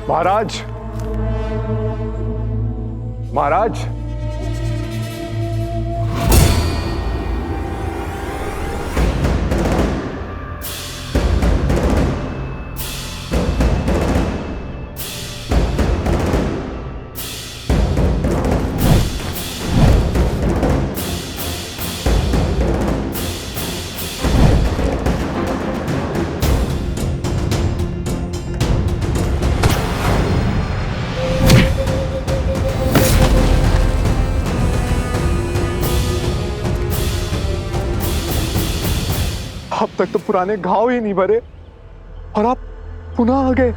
महाराज, महाराज, अब तक तो पुराने घाव ही नहीं भरे और आप पुनः आ गए।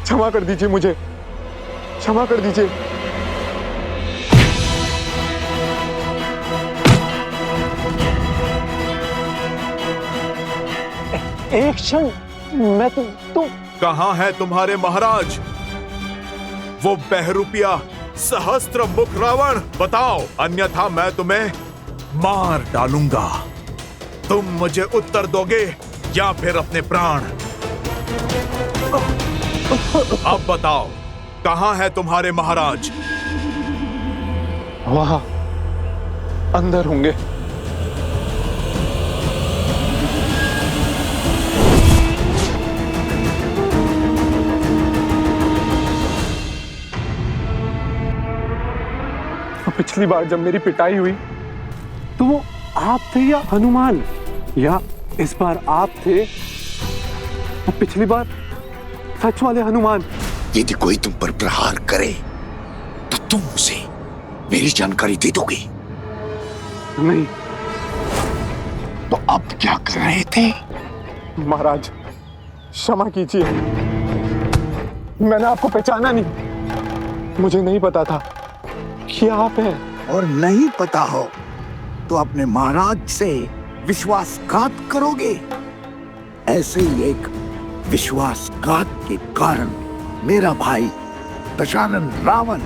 क्षमा कर दीजिए मुझे, क्षमा कर दीजिए। एक क्षण, मैं तुम कहां है तुम्हारे महाराज? वो बहरूपिया सहस्त्र मुख रावण, बताओ, अन्यथा मैं तुम्हें मार डालूंगा। तुम मुझे उत्तर दोगे या फिर अपने प्राण? अब बताओ, कहां है तुम्हारे महाराज? वहां अंदर होंगे। पिछली बार जब मेरी पिटाई हुई तो वो आप थे या हनुमान, या इस बार आप थे तो पिछली बार सच वाले हनुमान? यदि कोई तुम पर प्रहार करे तो तुम उसे मेरी जानकारी दे दोगे? नहीं। तो अब क्या कर रहे थे? महाराज क्षमा कीजिए, मैंने आपको पहचाना नहीं। मुझे नहीं पता था कि आप हैं। और नहीं पता हो तो अपने महाराज से विश्वासघात करोगे? ऐसे ही एक विश्वासघात के कारण मेरा भाई दशानन रावण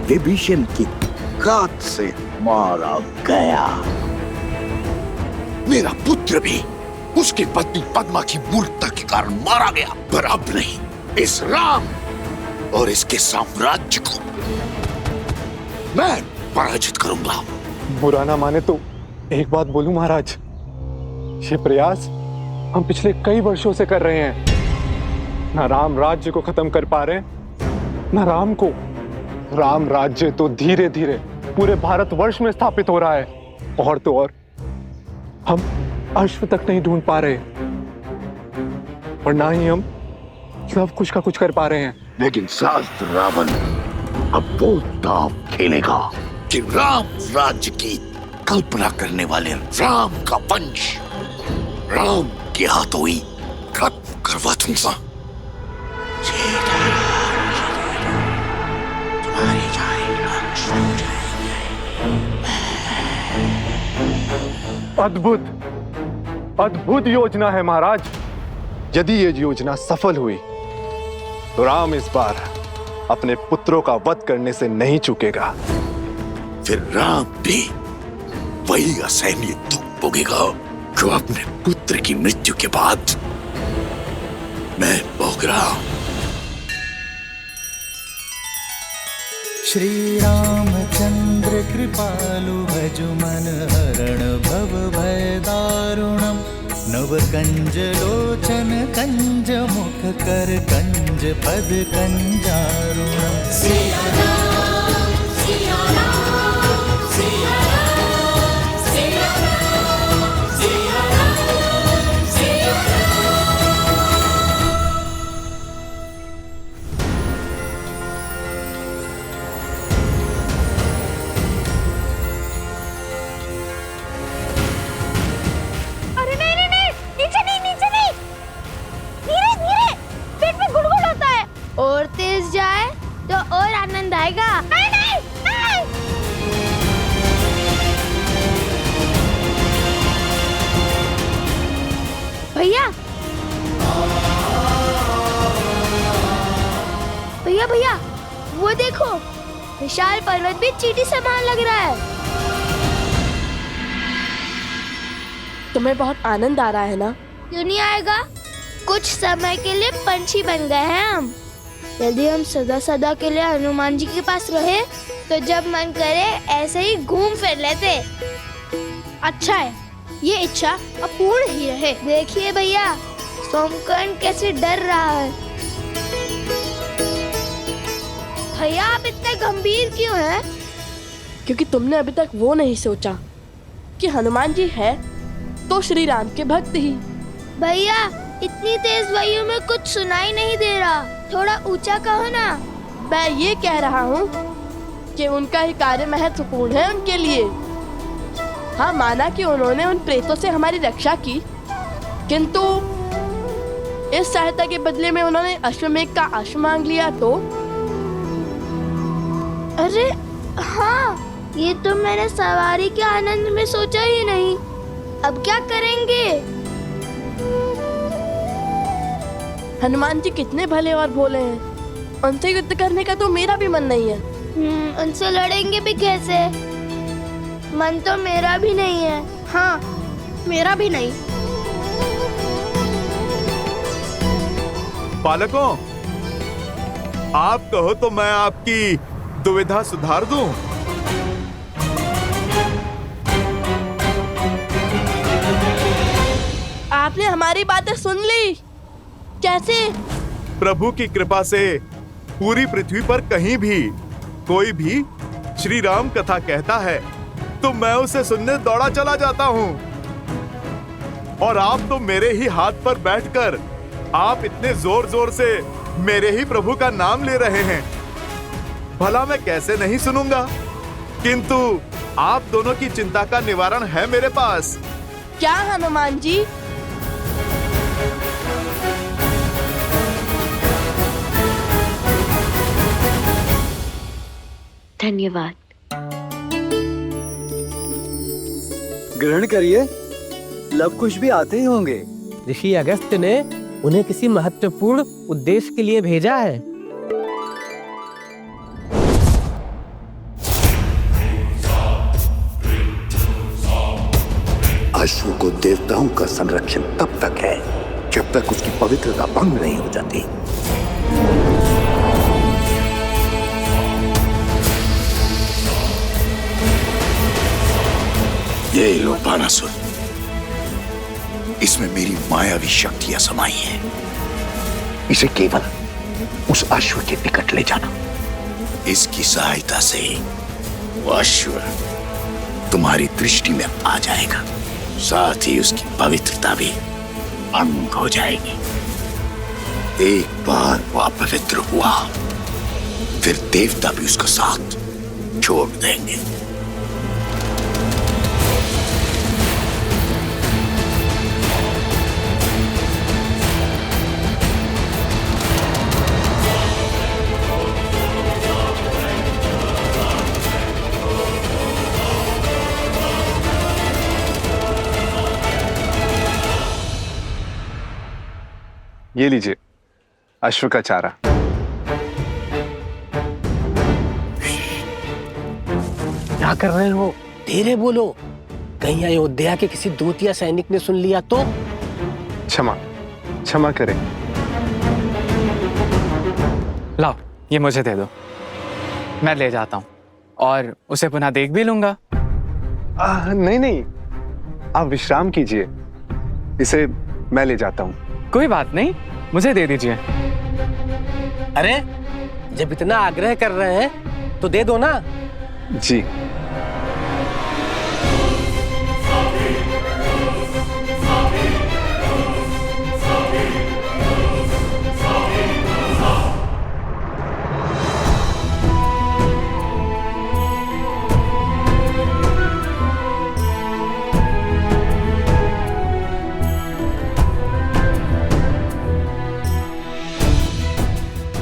विभीषण की घात से मारा गया। मेरा पुत्र भी उसकी पत्नी पद्मा की मूर्खता के कारण मारा गया, पर अब नहीं, इस राम और इसके साम्राज्य को मैं पराजित करूंगा। बुरा ना माने तो एक बात बोलूं महाराज, ये प्रयास हम पिछले कई वर्षों से कर रहे हैं। ना राम राज्य को खत्म कर पा रहे, ना राम को। राम राज्य तो धीरे धीरे पूरे भारतवर्ष में स्थापित हो रहा है, और तो और हम अश्व तक नहीं ढूंढ पा रहे, और ना ही हम सब कुछ का कुछ कर पा रहे हैं। लेकिन शास्त्र रावण अब वो दांव खेलेगा कि राम राज्य की कल्पना करने वाले राम का वंश राम के हाथों ही खत्म करवा दूंगा। अद्भुत अद्भुत योजना है महाराज। यदि ये योजना सफल हुई तो राम इस बार अपने पुत्रों का वध करने से नहीं चूकेगा। फिर राम भी वही असहनीय दुख भोगेगा जो अपने पुत्र की मृत्यु के बाद मैं भोग रहा हूं। श्री रामचंद्र कृपालु भजु मन हरण भव भय दारुणम नव कंज लोचन कंज मुख कर कंज पद कंजारुणम। सिया राम सिया राम सिया राम सिया राम सिया राम सिया और तेज जाए तो और आनंद आएगा। नहीं, नहीं, नहीं। भैया भैया भैया वो देखो, विशाल पर्वत भी चींटी समान लग रहा है। तुम्हें बहुत आनंद आ रहा है ना? क्यों नहीं आएगा? कुछ समय के लिए पंछी बन गए हैं हम। यदि हम सदा सदा के लिए हनुमान जी के पास रहे तो जब मन करे ऐसे ही घूम फिर लेते। अच्छा है, ये इच्छा अपूर्ण ही रहे। देखिए भैया, सोमकर्ण कैसे डर रहा है। भैया आप इतने गंभीर क्यों हैं? क्योंकि तुमने अभी तक वो नहीं सोचा कि हनुमान जी है तो श्री राम के भक्त ही। भैया इतनी तेज वायु में कुछ सुनाई नहीं दे रहा, थोड़ा ऊंचा कहो ना। मैं ये कह रहा हूँ कि उनका ही कार्य महत्वपूर्ण है उनके लिए। हाँ, माना कि उन्होंने उन प्रेतों से हमारी रक्षा की, किंतु इस सहायता के बदले में उन्होंने अश्वमेध का अश्व मांग लिया तो। अरे हाँ, ये तो मैंने सवारी के आनंद में सोचा ही नहीं। अब क्या करेंगे? हनुमान जी कितने भले और भोले हैं, उनसे युद्ध करने का तो मेरा भी मन नहीं है। उनसे लड़ेंगे भी कैसे? मन तो मेरा भी नहीं है। हाँ, मेरा भी नहीं। बालकों, आप कहो तो मैं आपकी दुविधा सुधार दूं। आपने हमारी बातें सुन ली? कैसे? प्रभु की कृपा से पूरी पृथ्वी पर कहीं भी कोई भी श्री राम कथा कहता है तो मैं उसे सुनने दौड़ा चला जाता हूँ। और आप तो मेरे ही हाथ पर बैठकर आप इतने जोर जोर से मेरे ही प्रभु का नाम ले रहे हैं, भला मैं कैसे नहीं सुनूंगा। किंतु आप दोनों की चिंता का निवारण है मेरे पास। क्या हनुमान जी? धन्यवाद। ग्रहण करिए, लव कुश भी आते ही होंगे। ऋषि अगस्त्य ने उन्हें किसी महत्वपूर्ण उद्देश्य के लिए भेजा है। अश्व को देवताओं का संरक्षण तब तक है जब तक उसकी पवित्रता भंग नहीं हो जाती। ये लो बानासुर, इसमें मेरी मायावी शक्तियां समाई हैं। इसे केवल उस अश्व के निकट ले जाना। इसकी सहायता से वो अश्व तुम्हारी दृष्टि में आ जाएगा, साथ ही उसकी पवित्रता भी भंग हो जाएगी। एक बार वो अपवित्र हुआ, फिर देवता भी उसका साथ छोड़ देंगे। ये लीजिए अश्व का चारा। क्या कर रहे हो? धीरे बोलो, कहीं अयोध्या के किसी दूत या सैनिक ने सुन लिया तो। क्षमा क्षमा करें। लाओ, ये मुझे दे दो, मैं ले जाता हूँ और उसे पुनः देख भी लूंगा। नहीं नहीं, आप विश्राम कीजिए, इसे मैं ले जाता हूँ। कोई बात नहीं, मुझे दे दीजिए। अरे जब इतना आग्रह कर रहे हैं तो दे दो ना। जी।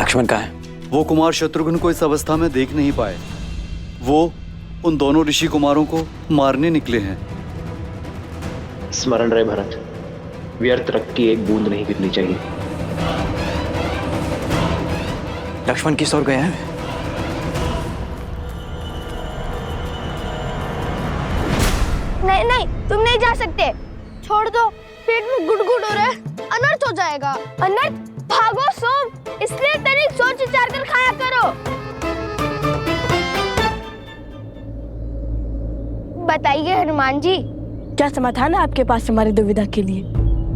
लक्ष्मण कहाँ है? वो कुमार शत्रुघ्न को इस अवस्था में देख नहीं पाए। वो उन दोनों ऋषि कुमारों को मारने निकले हैं। स्मरण रहे भरत, व्यर्थ रक्त की एक बूंद नहीं गिरनी चाहिए। लक्ष्मण किस ओर गए हैं? नहीं नहीं, तुम नहीं जा सकते, छोड़ दो। पेट में गुड़गुड़ हो रहा है, अनर्थ हो जाएगा। अनर्थ? भागो सोम, इसलिए तनिक सोच विचार कर खाया करो। बताइए हनुमान जी, क्या समाधान है आपके पास हमारी दुविधा के लिए?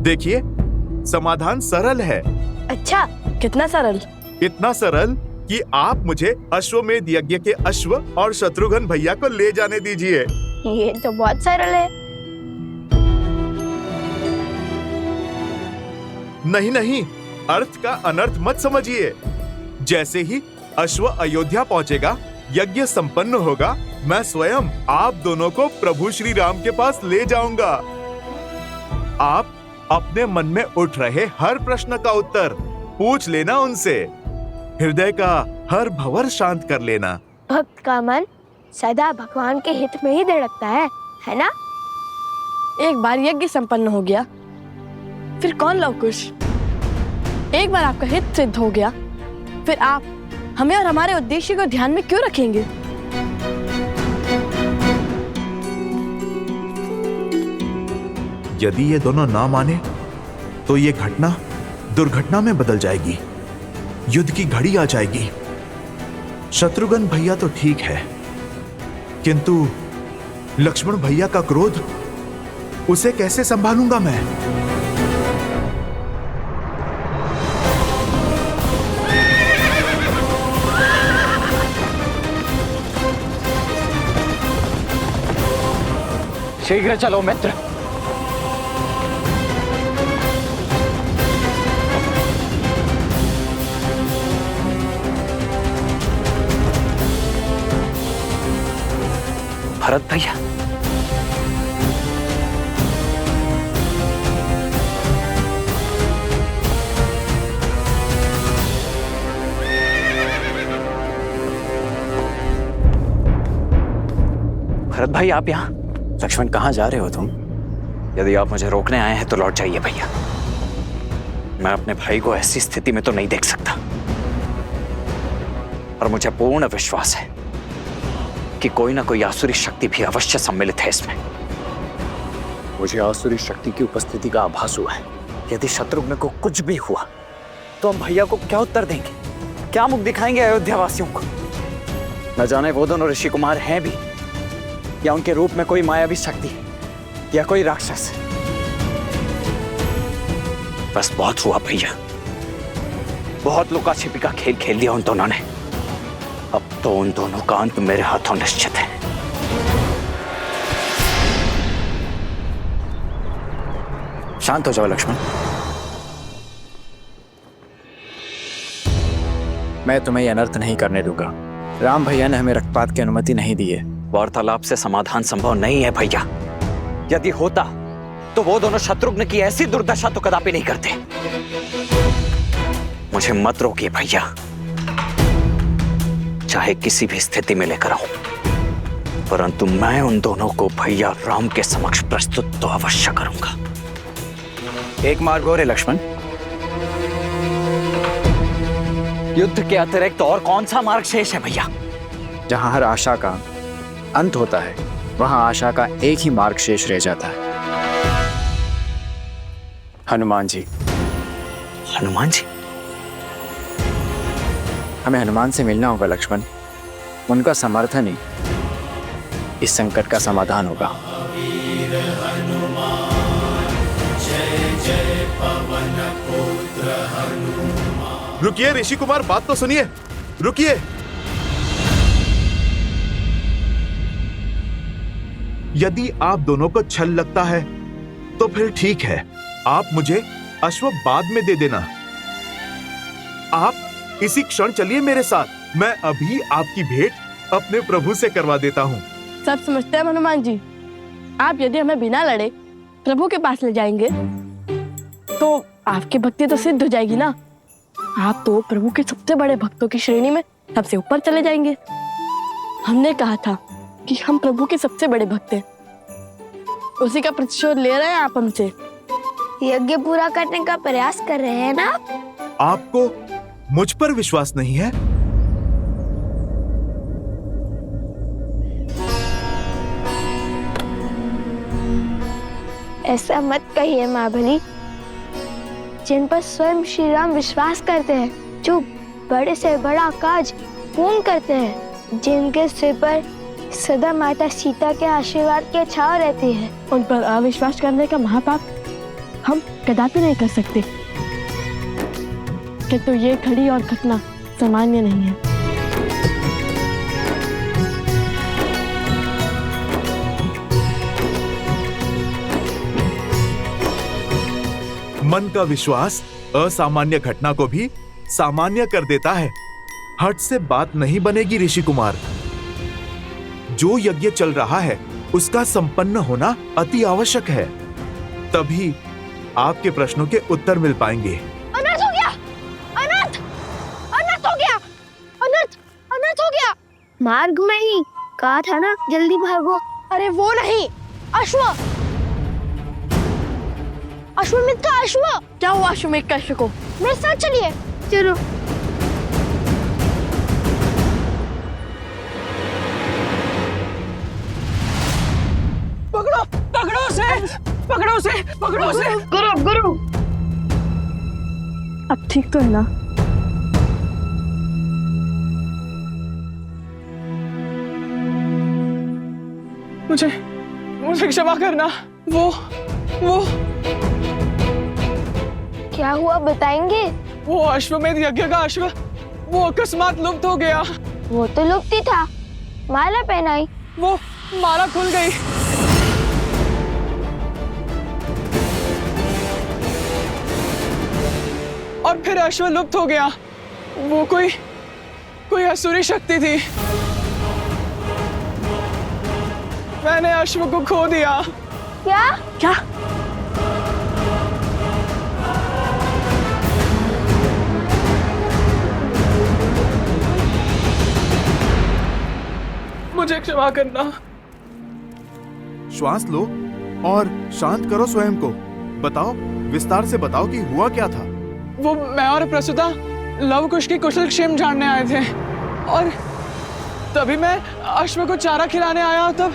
देखिए, समाधान सरल है। अच्छा, कितना सरल? इतना सरल कि आप मुझे अश्वमेध यज्ञ के अश्व और शत्रुघ्न भैया को ले जाने दीजिए। ये तो बहुत सरल है। नहीं नहीं, अर्थ का अनर्थ मत समझिए। जैसे ही अश्व अयोध्या पहुंचेगा, यज्ञ संपन्न होगा, मैं स्वयं आप दोनों को प्रभु श्री राम के पास ले जाऊंगा। आप अपने मन में उठ रहे हर प्रश्न का उत्तर पूछ लेना उनसे। हृदय का हर भंवर शांत कर लेना। भक्त का मन सदा भगवान के हित में ही धड़कता है ना? एक बार यज्ञ संपन्न हो गया, फिर कौन लवकुश? एक बार आपका हित सिद्ध हो गया, फिर आप हमें और हमारे उद्देश्य को ध्यान में क्यों रखेंगे? यदि ये दोनों ना माने तो ये घटना दुर्घटना में बदल जाएगी, युद्ध की घड़ी आ जाएगी। शत्रुघ्न भैया तो ठीक है, किंतु लक्ष्मण भैया का क्रोध, उसे कैसे संभालूंगा मैं? शीघ्र चलो मित्र। भरत भैया, भरत भाई आप यहाँ? लक्ष्मण, कहाँ जा रहे हो तुम? यदि आप मुझे रोकने आए हैं तो लौट जाइए भैया। मैं अपने भाई को ऐसी स्थिति में तो नहीं देख सकता, और मुझे पूर्ण विश्वास है कि कोई ना कोई आसुरी शक्ति भी अवश्य सम्मिलित है इसमें। मुझे आसुरी शक्ति की उपस्थिति का आभास हुआ है। यदि शत्रुघ्न को कुछ भी हुआ तो हम भैया को क्या उत्तर देंगे? क्या मुख दिखाएंगे अयोध्या वासियों को? न जाने वो दोनों ऋषि कुमार हैं भी, या उनके रूप में कोई मायावी शक्ति या कोई राक्षस। बस बहुत हुआ भैया, बहुत लुका छिपी का खेल खेल दिया उन दोनों ने। अब तो उन दोनों का अंत मेरे हाथों निश्चित है। शांत हो जाओ लक्ष्मण। मैं तुम्हें अनर्थ नहीं करने दूंगा। राम भैया ने हमें रक्तपात की अनुमति नहीं दी है। वार्तालाप से समाधान संभव नहीं है भैया। यदि होता तो वो दोनों शत्रुघ्न की ऐसी दुर्दशा तो कदापि नहीं करते। मुझे मत रोकिए भैया, चाहे किसी भी स्थिति में लेकर आऊं, परंतु मैं उन दोनों को भैया राम के समक्ष प्रस्तुत तो अवश्य करूंगा। एक मार्ग और है लक्ष्मण। युद्ध के अतिरिक्त और कौन सा मार्ग शेष है भैया? जहां हर आशा का अंत होता है, वहां आशा का एक ही मार्ग शेष रह जाता है। हनुमान जी। हनुमान जी? हमें हनुमान से मिलना होगा लक्ष्मण। उनका समर्थन ही इस संकट का समाधान होगा। रुकिए ऋषि कुमार, बात तो सुनिए। रुकिए। यदि आप दोनों को छल लगता है तो फिर ठीक है, आप मुझे अश्व बाद में दे देना। आप इसी क्षण चलिए मेरे साथ। मैं अभी आपकी भेंट अपने प्रभु से करवा देता हूँ। सब समझते हैं हनुमान जी। आप यदि हमें बिना लड़े प्रभु के पास ले जाएंगे तो आपकी भक्ति तो सिद्ध हो जाएगी ना। आप तो प्रभु के सबसे बड़े भक्तों की श्रेणी में सबसे ऊपर चले जाएंगे। हमने कहा था कि हम प्रभु के सबसे बड़े भक्त हैं। उसी का प्रतिशोध ले रहे हैं आप हमसे। यज्ञ पूरा करने का प्रयास कर रहे हैं ना? आपको मुझ पर विश्वास नहीं है? ऐसा मत कहिए माँ भली। जिन पर स्वयं श्री राम विश्वास करते हैं, जो बड़े से बड़ा काज पूर्ण करते हैं, जिनके सिर पर सदा माता सीता के आशीर्वाद की छाव रहती है, उन पर अविश्वास करने का महापाप हम कदापि नहीं कर सकते। किंतु ये घड़ी और घटना सामान्य नहीं है। मन का विश्वास असामान्य घटना को भी सामान्य कर देता है। हट से बात नहीं बनेगी ऋषि कुमार। जो यज्ञ चल रहा है उसका संपन्न होना अति आवश्यक है, तभी आपके प्रश्नों के उत्तर मिल पाएंगे। अनर्थ हो गया, अनर्थ, अनर्थ हो गया, अनर्थ, अनर्थ हो गया। मार्ग में ही कहा था ना, जल्दी भागो। अरे वो नहीं, अश्व, अश्वमेध का अश्व। क्या हुआ अश्वमेध का अश्व को? मेरे साथ चलिए। चलो। पकड़ो, पकड़ो उसे, पकड़ो उसे, पकड़ो उसे। गुरु, गुरु। अब ठीक तो है ना? मुझे क्षमा करना। वो क्या हुआ बताएंगे? वो अश्वमेध यज्ञ का अश्व वो अकस्मात लुप्त हो गया। वो तो लुप्त ही था, माला पहनाई। वो माला खुल गई। और फिर अश्व लुप्त हो गया। वो कोई असुरी शक्ति थी। मैंने अश्व को खो दिया। क्या? क्या? मुझे क्षमा करना। श्वास लो और शांत करो स्वयं को। बताओ, विस्तार से बताओ कि हुआ क्या था। वो मैं और प्रसूता लवकुश की कुशल क्षेम जानने आए थे, और तभी मैं अश्व को चारा खिलाने आया। तब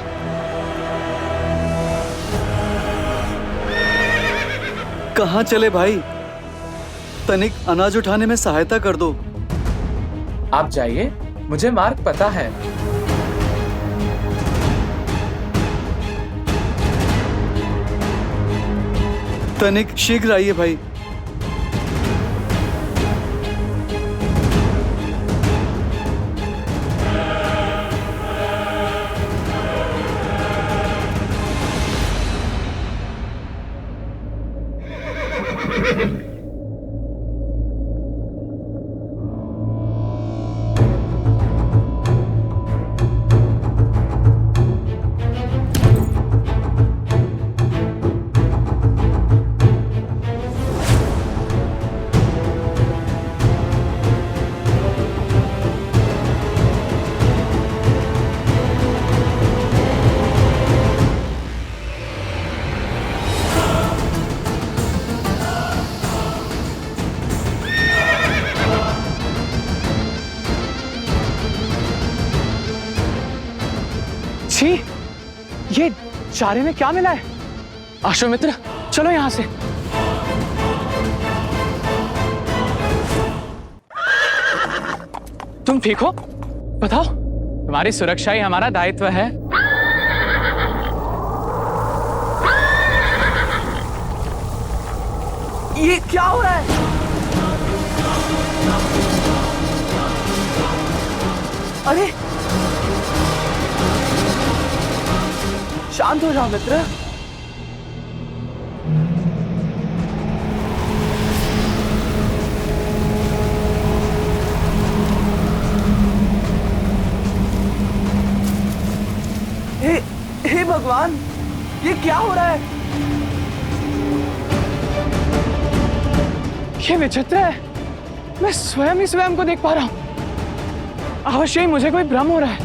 कहाँ चले भाई? तनिक अनाज उठाने में सहायता कर दो। आप जाइए, मुझे मार्ग पता है। तनिक शीघ्र आइए भाई। छी, ये चारे में क्या मिला है? अश्वमित्र, चलो यहां से। तुम ठीक हो? बताओ, तुम्हारी सुरक्षा ही हमारा दायित्व है। ये क्या हो रहा है? अरे शांत हो जाओ मित्र। हे भगवान, ये क्या हो रहा है? ये विचित्र है। मैं स्वयं ही स्वयं को देख पा रहा हूं। अवश्य ही मुझे कोई भ्रम हो रहा है।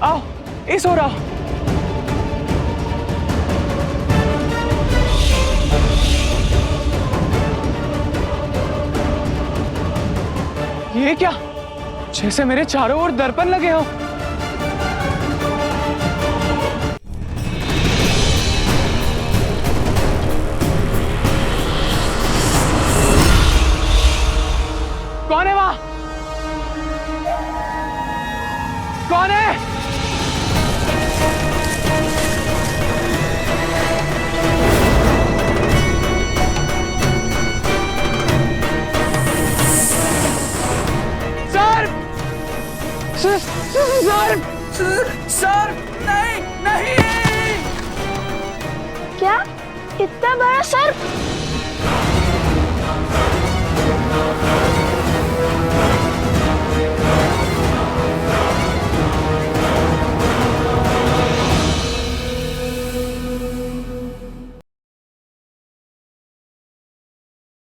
आओ, इस ओर आओ। ये क्या? जैसे मेरे चारों ओर दर्पण लगे हो। सर नहीं नहीं। क्या इतना बड़ा सर्प?